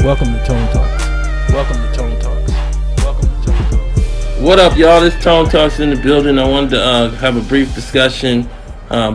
Welcome to Tone Talks. Welcome to Tone Talks. Welcome to Tone Talks. What up, y'all? This Tone Talks in the building. I wanted to have a brief discussion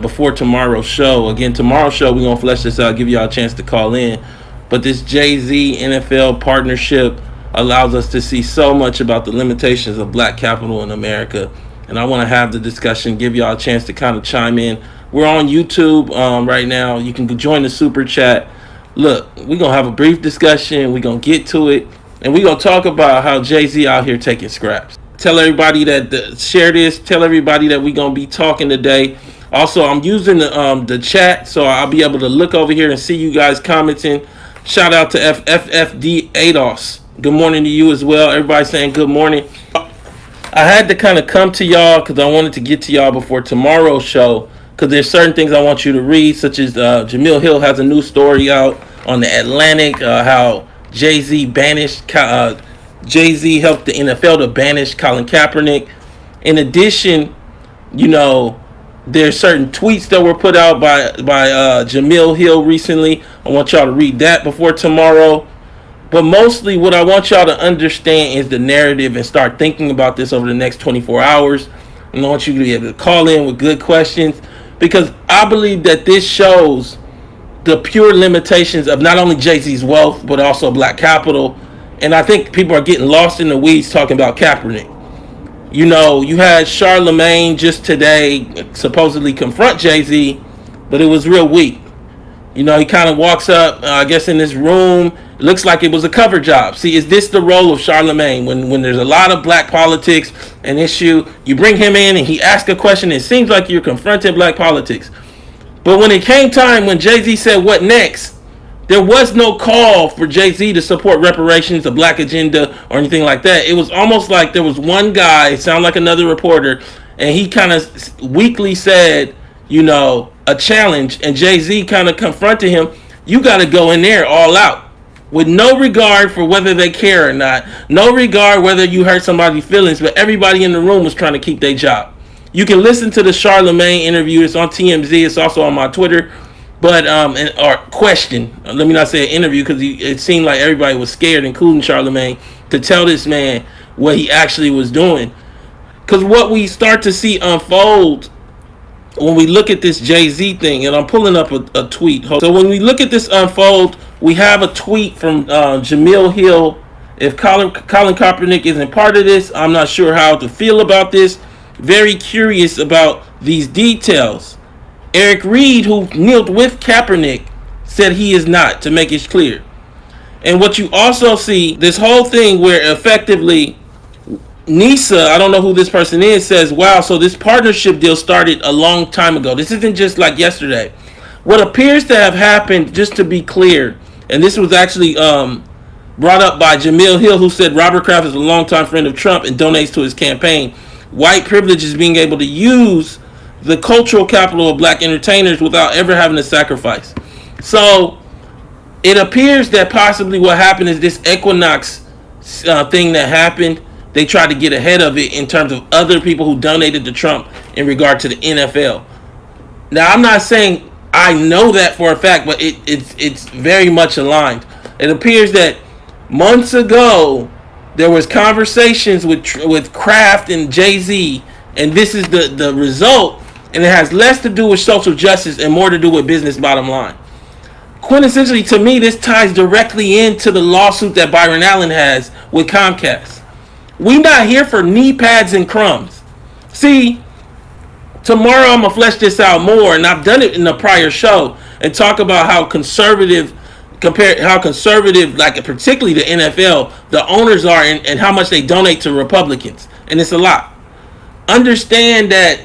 before tomorrow's show. Again, tomorrow's show, we're going to flesh this out, give y'all a chance to call in. But this Jay-Z NFL partnership allows us to see so much about the limitations of black capital in America. And I want to have the discussion, give y'all a chance to kind of chime in. We're on YouTube right now. You can join the super chat. Look, we're going to have a brief discussion. We're going to get to it. And we're going to talk about how Jay-Z out here taking scraps. Tell everybody that, share this. Tell everybody that we're going to be talking today. Also, I'm using the chat, so I'll be able to look over here and see you guys commenting. Shout out to FFD ADOS. Good morning to you as well. Everybody saying good morning. I had to kind of come to y'all because I wanted to get to y'all before tomorrow's show, because there's certain things I want you to read, such as Jamil Hill has a new story out on the Atlantic, how Jay-Z helped the NFL to banish Colin Kaepernick. In addition, you know, there's certain tweets that were put out by Jamil Hill recently. I want y'all to read that before tomorrow. But mostly what I want y'all to understand is the narrative and start thinking about this over the next 24 hours. And I want you to be able to call in with good questions, because I believe that this shows the pure limitations of not only Jay-Z's wealth, but also black capital. And I think people are getting lost in the weeds talking about Kaepernick. You know, you had Charlemagne just today supposedly confront Jay-Z, but it was real weak. You know, he kind of walks up, I guess, in this room. It looks like it was a cover job. See, is this the role of Charlemagne? When there's a lot of black politics, an issue, you bring him in and he asks a question. It seems like you're confronting black politics. But when it came time when Jay-Z said, what next? There was no call for Jay-Z to support reparations, a black agenda, or anything like that. It was almost like there was one guy, sound like another reporter, and he kind of weakly said, you know, a challenge, and Jay-Z kind of confronted him. You got to go in there all out, with no regard for whether they care or not, no regard whether you hurt somebody's feelings, but everybody in the room was trying to keep their job. You can listen to the Charlemagne interview. It's on TMZ. It's also on my Twitter. But or question, let me not say an interview, because it seemed like everybody was scared, including Charlemagne, to tell this man what he actually was doing. Because what we start to see unfold when we look at this Jay-Z thing, and I'm pulling up a tweet. So when we look at this unfold, we have a tweet from Jamil Hill. If Colin Kaepernick isn't part of this, I'm not sure how to feel about this. Very curious about these details. Eric Reed, who kneeled with Kaepernick, said he is not, to make it clear. And what you also see, this whole thing where effectively Nisa, I don't know who this person is, says, wow, so this partnership deal started a long time ago. This isn't just like yesterday. What appears to have happened, just to be clear, and this was actually brought up by Jamil Hill, who said Robert Kraft is a longtime friend of Trump and donates to his campaign. White privilege is being able to use the cultural capital of black entertainers without ever having to sacrifice. So it appears that possibly what happened is this Equinox thing that happened, they tried to get ahead of it in terms of other people who donated to Trump in regard to the NFL. Now, I'm not saying I know that for a fact, but it's very much aligned. It appears that months ago there was conversations with Kraft and Jay-Z, and this is the result, and it has less to do with social justice and more to do with business bottom line. Quintessentially, to me, this ties directly into the lawsuit that Byron Allen has with Comcast. We're not here for knee pads and crumbs. See, tomorrow I'm going to flesh this out more, and I've done it in the prior show, and talk about how conservative, like particularly the NFL, the owners are, and how much they donate to Republicans. And it's a lot. Understand that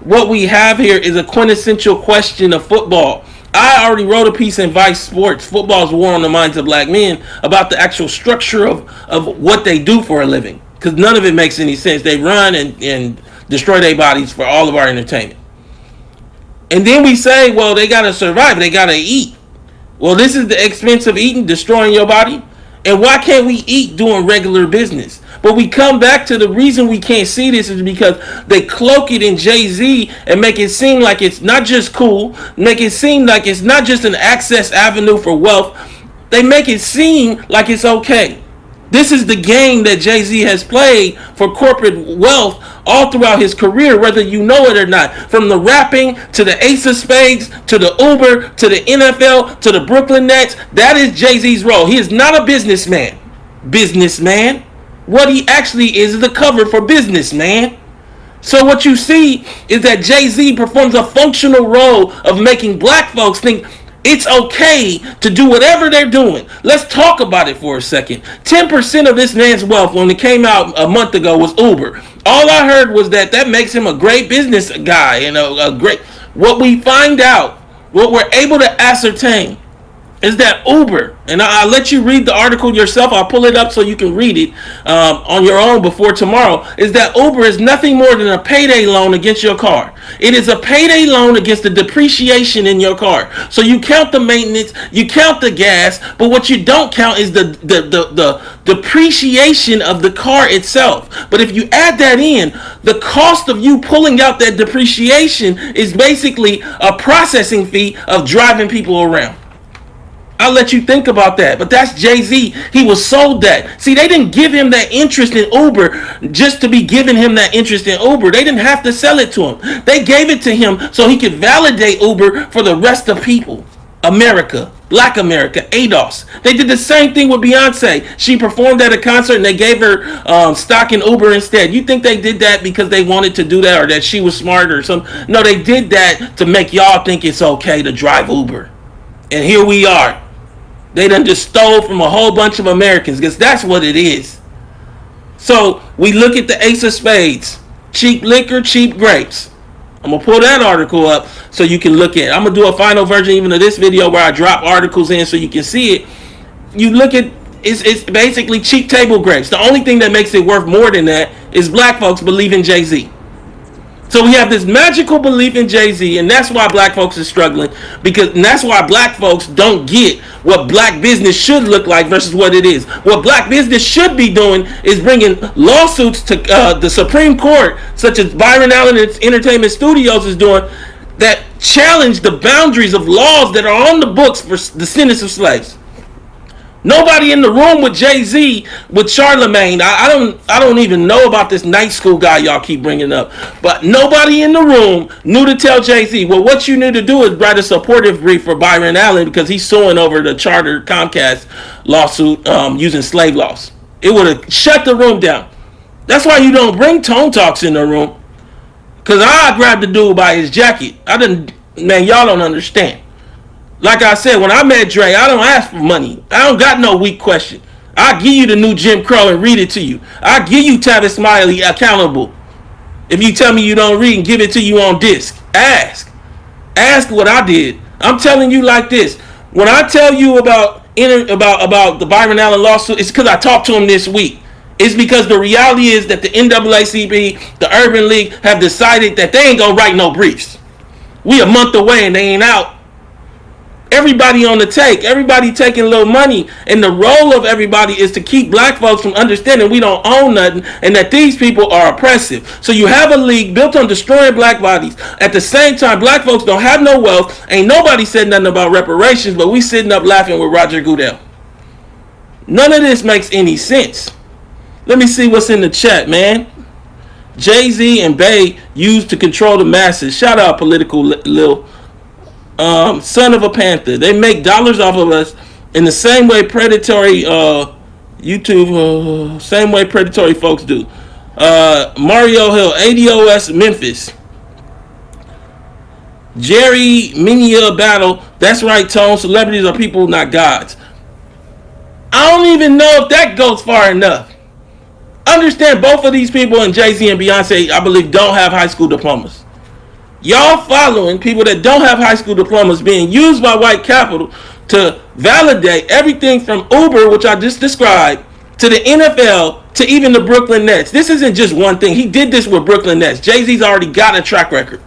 what we have here is a quintessential question of football. I already wrote a piece in Vice Sports, Football's War on the Minds of Black Men, about the actual structure of what they do for a living. Because none of it makes any sense. They run and destroy their bodies for all of our entertainment. And then we say, well, they got to survive. They got to eat. Well, this is the expense of eating, destroying your body. And why can't we eat doing regular business? But we come back to the reason we can't see this is because they cloak it in Jay-Z and make it seem like it's not just cool, make it seem like it's not just an access avenue for wealth, They make it seem like it's okay. This is the game that Jay-Z has played for corporate wealth all throughout his career, whether you know it or not. From the rapping to the Ace of Spades to the Uber to the NFL to the Brooklyn Nets, that is Jay-Z's role. He is not a businessman. What he actually is the cover for businessman. So what you see is that Jay-Z performs a functional role of making black folks think it's okay to do whatever they're doing. Let's talk about it for a second. 10% of this man's wealth when it came out a month ago was Uber. All I heard was that makes him a great business guy and a great... What we find out, what we're able to ascertain is that Uber, and I'll let you read the article yourself. I'll pull it up so you can read it on your own before tomorrow, is that Uber is nothing more than a payday loan against your car. It is a payday loan against the depreciation in your car. So you count the maintenance, you count the gas, but what you don't count is the depreciation of the car itself. But if you add that in, the cost of you pulling out that depreciation is basically a processing fee of driving people around. I'll let you think about that. But that's Jay-Z. He was sold that. See, they didn't give him that interest in Uber just to be giving him that interest in Uber. They didn't have to sell it to him. They gave it to him so he could validate Uber for the rest of people. America. Black America. ADOS. They did the same thing with Beyonce. She performed at a concert and they gave her stock in Uber instead. You think they did that because they wanted to do that or that she was smart or something? No, they did that to make y'all think it's okay to drive Uber. And here we are. They done just stole from a whole bunch of Americans because that's what it is. So we look at the Ace of Spades. Cheap liquor, cheap grapes. I'm going to pull that article up so you can look at it. I'm going to do a final version even of this video where I drop articles in so you can see it. You look at it's basically cheap table grapes. The only thing that makes it worth more than that is black folks believe in Jay-Z. So we have this magical belief in Jay-Z, and that's why black folks are struggling. And that's why black folks don't get what black business should look like versus what it is. What black business should be doing is bringing lawsuits to the Supreme Court, such as Byron Allen Entertainment Studios is doing, that challenge the boundaries of laws that are on the books for the sentence of slaves. Nobody in the room with Jay-Z, with Charlemagne. I don't even know about this night school guy y'all keep bringing up. But nobody in the room knew to tell Jay-Z, well, what you need to do is write a supportive brief for Byron Allen because he's suing over the Charter Comcast lawsuit using slave laws. It would have shut the room down. That's why you don't bring Tone Talks in the room. Because I grabbed the dude by his jacket. Man, y'all don't understand. Like I said, when I met Dre, I don't ask for money. I don't got no weak question. I give you the new Jim Crow and read it to you. I give you Tavis Smiley accountable. If you tell me you don't read and give it to you on disc, ask. Ask what I did. I'm telling you like this. When I tell you about the Byron Allen lawsuit, it's because I talked to him this week. It's because the reality is that the NAACP, the Urban League, have decided that they ain't gonna write no briefs. We a month away and they ain't out. Everybody on the take, everybody taking a little money, and the role of everybody is to keep black folks from understanding we don't own nothing and that these people are oppressive. So you have a league built on destroying black bodies. At the same time, black folks don't have no wealth. Ain't nobody said nothing about reparations, but we sitting up laughing with Roger Goodell. None of this makes any sense. Let me see what's in the chat, man. Jay-Z and Bey used to control the masses. Shout out Political Lil. Son of a Panther. They make dollars off of us in the same way predatory YouTube, same way predatory folks do. Mario Hill, ADOS Memphis. Jerry Minia Battle. That's right, Tone. Celebrities are people, not gods. I don't even know if that goes far enough. Understand, both of these people, and Jay-Z and Beyonce, I believe, don't have high school diplomas. Y'all following people that don't have high school diplomas being used by white capital to validate everything from Uber, which I just described, to the NFL, to even the Brooklyn Nets. This isn't just one thing. He did this with Brooklyn Nets. Jay-Z's already got a track record.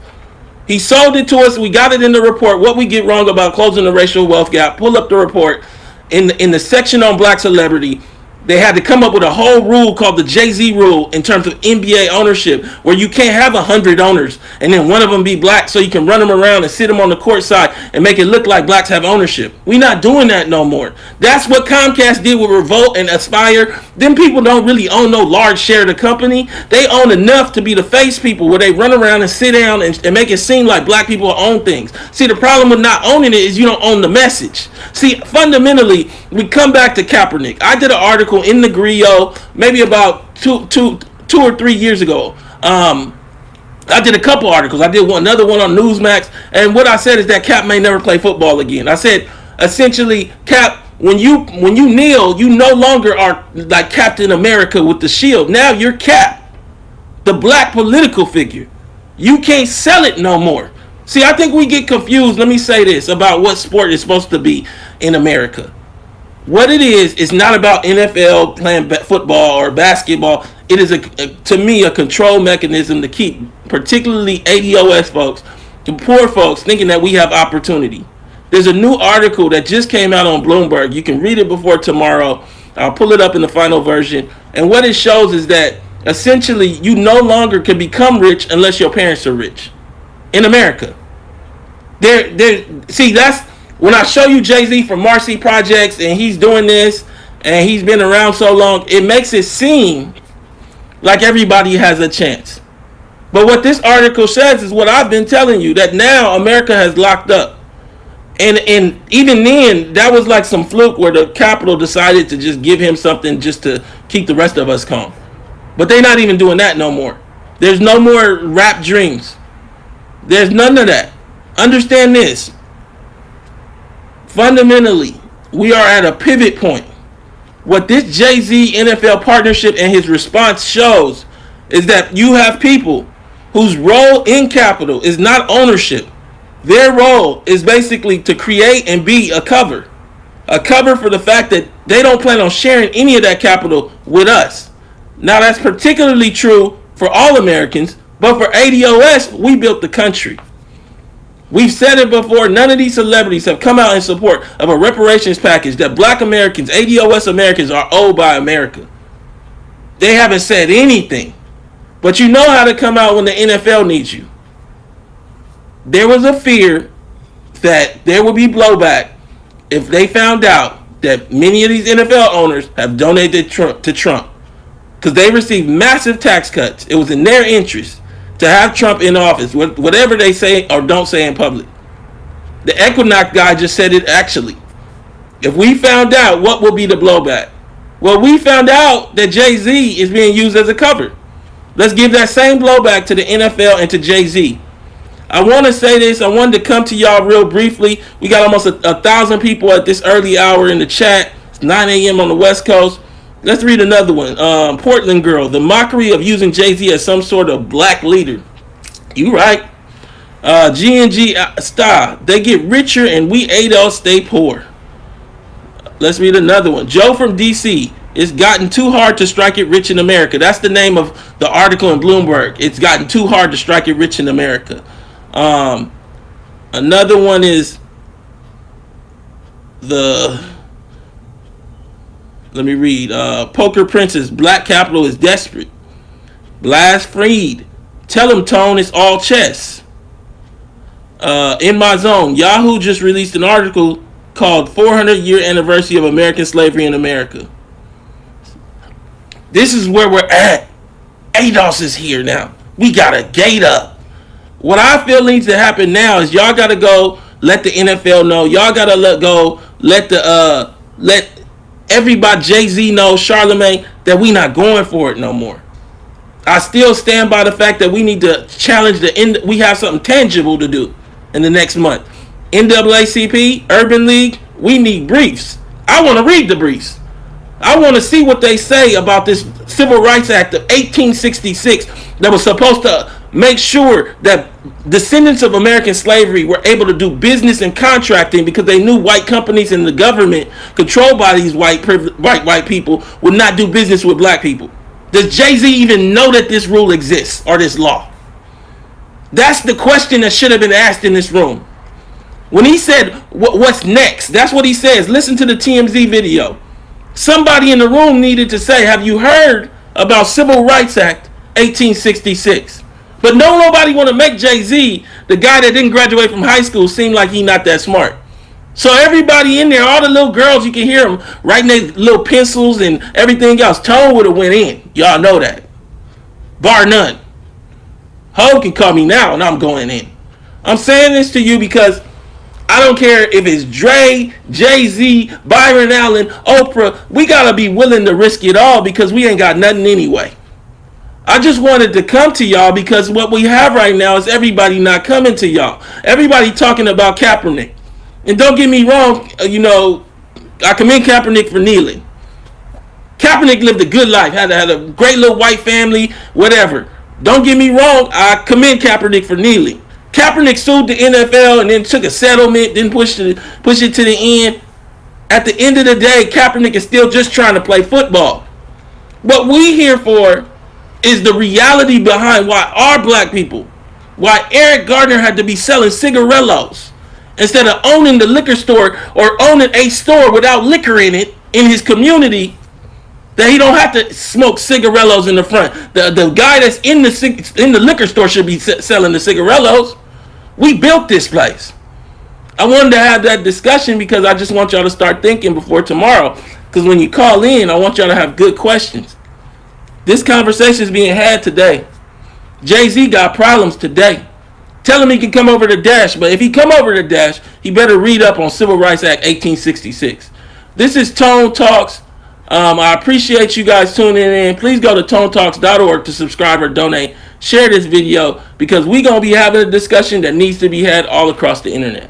He sold it to us. We got it in the report. What we get wrong about closing the racial wealth gap. Pull up the report in the section on black celebrity. They had to come up with a whole rule called the Jay-Z rule in terms of NBA ownership, where you can't have 100 owners and then one of them be black, so you can run them around and sit them on the court side and make it look like blacks have ownership. We're not doing that no more. That's what Comcast did with Revolt and Aspire. Them people don't really own no large share of the company. They own enough to be the face people, where they run around and sit down and make it seem like black people own things. See, the problem with not owning it is you don't own the message. See, fundamentally, we come back to Kaepernick. I did an article in the Griot maybe about two or 3 years ago. I did a couple articles. I did another one on Newsmax, and what I said is that Cap may never play football again. I said essentially, Cap, when you kneel, you no longer are like Captain America with the shield. Now you're Cap, the black political figure. You can't sell it no more. See, I think we get confused. Let me say this about what sport is supposed to be in America. What it is not about NFL playing football or basketball. It is, to me, a control mechanism to keep particularly ADOS folks, the poor folks, thinking that we have opportunity. There's a new article that just came out on Bloomberg. You can read it before tomorrow. I'll pull it up in the final version. And what it shows is that essentially you no longer can become rich unless your parents are rich in America. See, that's when I show you Jay-Z from Marcy Projects and he's doing this and he's been around so long, it makes it seem like everybody has a chance. But what this article says is what I've been telling you, that now America has locked up. And even then, that was like some fluke where the Capitol decided to just give him something just to keep the rest of us calm. But they're not even doing that no more. There's no more rap dreams. There's none of that. Understand this. Fundamentally, we are at a pivot point. What this Jay-Z NFL partnership and his response shows is that you have people whose role in capital is not ownership. Their role is basically to create and be a cover. A cover for the fact that they don't plan on sharing any of that capital with us. Now, that's particularly true for all Americans, but for ADOS, we built the country. We've said it before, none of these celebrities have come out in support of a reparations package that black Americans, ADOS Americans, are owed by America. They haven't said anything. But you know how to come out when the NFL needs you. There was a fear that there would be blowback if they found out that many of these NFL owners have donated to Trump. Because they received massive tax cuts. It was in their interest to have Trump in office, whatever they say or don't say in public. The Equinox guy just said it actually. If we found out, what will be the blowback? Well, we found out that Jay-Z is being used as a cover. Let's give that same blowback to the NFL and to Jay-Z. I want to say this. I wanted to come to y'all real briefly. We got almost 1,000 people at this early hour in the chat. It's 9 a.m. on the West Coast. Let's read another one. Portland girl. The mockery of using Jay-Z as some sort of black leader. You right. G&G star. They get richer and we ADOS stay poor. Let's read another one. Joe from D.C. It's gotten too hard to strike it rich in America. That's the name of the article in Bloomberg. It's gotten too hard to strike it rich in America. Another one is let me read. Poker Princess. Black capital is desperate. Blast Freed. Tell him, Tone, it's all chess. In my zone. Yahoo just released an article called 400-year anniversary of American slavery in America. This is where we're at. ADOS is here now. We got a gate up. What I feel needs to happen now is y'all got to go let the NFL know. Y'all got to let everybody, Jay-Z know, Charlemagne, that we not going for it no more. I still stand by the fact that we need to challenge we have something tangible to do in the next month. NAACP, Urban League, we need briefs. I want to read the briefs. I want to see what they say about this Civil Rights Act of 1866 that was supposed to make sure that descendants of American slavery were able to do business and contracting because they knew white companies and the government controlled by these white people would not do business with black people. Does Jay-Z even know that this rule exists or this law? That's the question that should have been asked in this room. When he said, what's next? That's what he says. Listen to the TMZ video. Somebody in the room needed to say, have you heard about Civil Rights Act 1866? But nobody want to make Jay-Z, the guy that didn't graduate from high school, seem like he not that smart. So everybody in there, all the little girls, you can hear them writing their little pencils and everything else. Tone would have went in. Y'all know that. Bar none. Ho can call me now and I'm going in. I'm saying this to you because I don't care if it's Dre, Jay-Z, Byron Allen, Oprah. We got to be willing to risk it all because we ain't got nothing anyway. I just wanted to come to y'all because what we have right now is everybody not coming to y'all. Everybody talking about Kaepernick. And don't get me wrong, I commend Kaepernick for kneeling. Kaepernick lived a good life, had a great little white family, whatever. Don't get me wrong, I commend Kaepernick for kneeling. Kaepernick sued the NFL and then took a settlement, then pushed it to the end. At the end of the day, Kaepernick is still just trying to play football. What we here for is the reality behind why our black people, why Eric Gardner had to be selling cigarillos instead of owning the liquor store or owning a store without liquor in it in his community, that he don't have to smoke cigarillos in the front. The guy that's in the liquor store should be selling the cigarillos. We built this place. I wanted to have that discussion because I just want y'all to start thinking before tomorrow. Because when you call in, I want y'all to have good questions. This conversation is being had today. Jay-Z got problems today. Tell him he can come over to Dash, but if he come over to Dash, he better read up on Civil Rights Act 1866. This is Tone Talks. I appreciate you guys tuning in. Please go to tonetalks.org to subscribe or donate. Share this video because we're going to be having a discussion that needs to be had all across the internet.